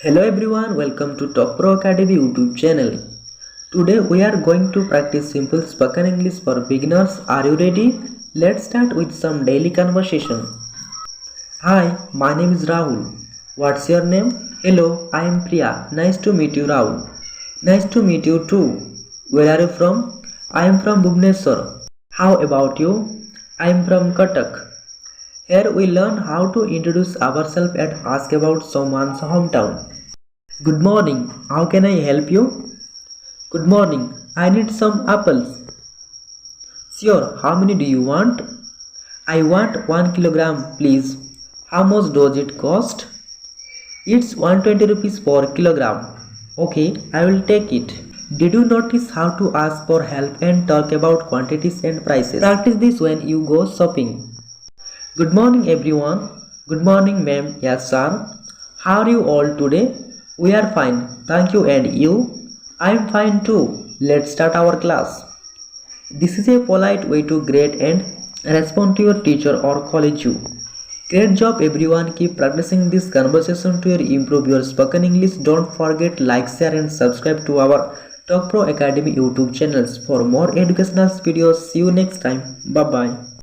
Hello everyone, welcome to Talk Pro Academy YouTube channel. Today we are going to practice simple spoken English for beginners. Are you ready? Let's start with some daily conversation. Hi, my name is Rahul. What's your name? Hello, I am Priya. Nice to meet you, Rahul. Nice to meet you too. Where are you from? I am from Bhubaneswar. How about you? I am from Cuttack. Here we learn how to introduce ourselves and ask about someone's hometown. Good morning, how can I help you? Good morning, I need some apples. Sure, how many do you want? I want 1 kilogram, please. How much does it cost? It's 120 rupees per kilogram. Okay, I will take it. Did you notice how to ask for help and talk about quantities and prices? Practice this when you go shopping. Good morning everyone. Good morning ma'am. Yes sir. How are you all today? We are fine. Thank you, and you? I am fine too. Let's start our class. This is a polite way to greet and respond to your teacher or college you. Great job everyone. Keep practicing this conversation to improve your spoken English. Don't forget like, share and subscribe to our Talk Pro Academy YouTube channels for more educational videos. See you next time. Bye bye.